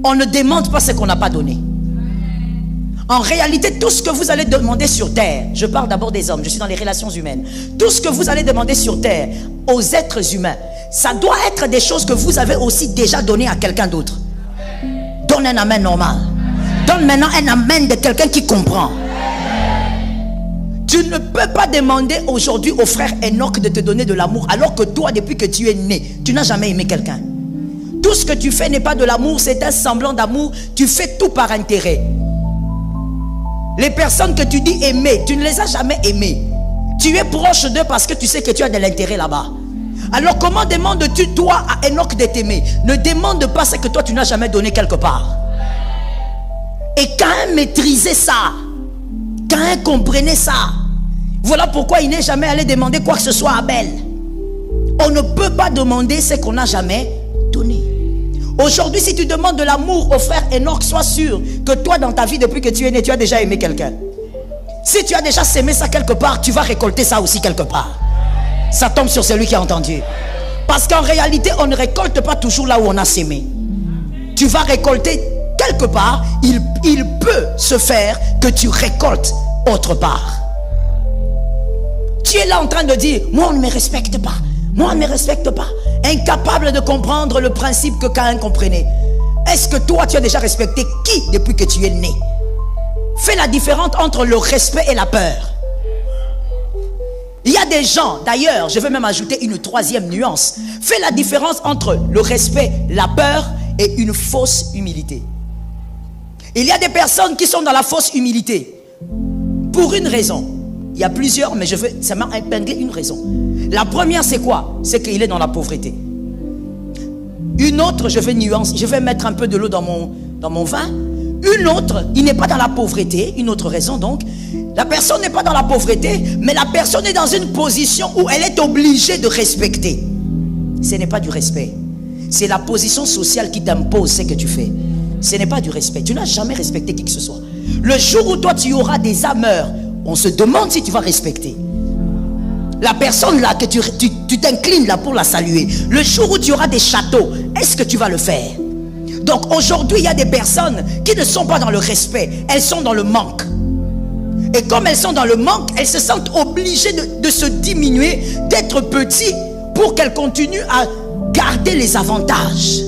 On ne demande pas ce qu'on n'a pas donné. En réalité, tout ce que vous allez demander sur terre, je parle d'abord des hommes, je suis dans les relations humaines. Tout ce que vous allez demander sur terre aux êtres humains, ça doit être des choses que vous avez aussi déjà donné à quelqu'un d'autre. Donne un amen normal. Donne maintenant un amen de quelqu'un qui comprend. Tu ne peux pas demander aujourd'hui au frère Enoch de te donner de l'amour alors que toi, depuis que tu es né, tu n'as jamais aimé quelqu'un. Tout ce que tu fais n'est pas de l'amour, c'est un semblant d'amour. Tu fais tout par intérêt. Les personnes que tu dis aimer, tu ne les as jamais aimées. Tu es proche d'eux parce que tu sais que tu as de l'intérêt là-bas. Alors comment demandes-tu toi à Enoch de t'aimer? Ne demande pas ce que toi tu n'as jamais donné quelque part. Et Caïn maîtrisait ça. Caïn comprenait ça. Voilà pourquoi il n'est jamais allé demander quoi que ce soit à Abel. On ne peut pas demander ce qu'on n'a jamais donné. Aujourd'hui, si tu demandes de l'amour au frère Enoch, sois sûr que toi, dans ta vie, depuis que tu es né, tu as déjà aimé quelqu'un. Si tu as déjà sémé ça quelque part, tu vas récolter ça aussi quelque part. Ça tombe sur celui qui a entendu. Parce qu'en réalité, on ne récolte pas toujours là où on a sémé. Tu vas récolter quelque part. Il peut se faire que tu récoltes autre part. Tu es là en train de dire, moi on ne me respecte pas. Moi on ne me respecte pas. Incapable de comprendre le principe que Caïn comprenait. Est-ce que toi tu as déjà respecté qui depuis que tu es né? Fais la différence entre le respect et la peur. Il y a des gens, d'ailleurs, je vais même ajouter une troisième nuance. Fais la différence entre le respect, la peur et une fausse humilité. Il y a des personnes qui sont dans la fausse humilité. Pour une raison. Il y a plusieurs, mais ça m'a épinglé une raison. La première, c'est quoi? C'est qu'il est dans la pauvreté. Une autre, je vais mettre un peu de l'eau dans mon vin. Une autre, il n'est pas dans la pauvreté. Une autre raison donc, la personne n'est pas dans la pauvreté, mais la personne est dans une position où elle est obligée de respecter. Ce n'est pas du respect. C'est la position sociale qui t'impose ce que tu fais. Ce n'est pas du respect. Tu n'as jamais respecté qui que ce soit. Le jour où toi tu auras des âmeurs, on se demande si tu vas respecter. La personne là que tu t'inclines là pour la saluer. Le jour où tu auras des châteaux, est-ce que tu vas le faire? Donc aujourd'hui, il y a des personnes qui ne sont pas dans le respect. Elles sont dans le manque. Et comme elles sont dans le manque, elles se sentent obligées de se diminuer, d'être petites pour qu'elles continuent à garder les avantages.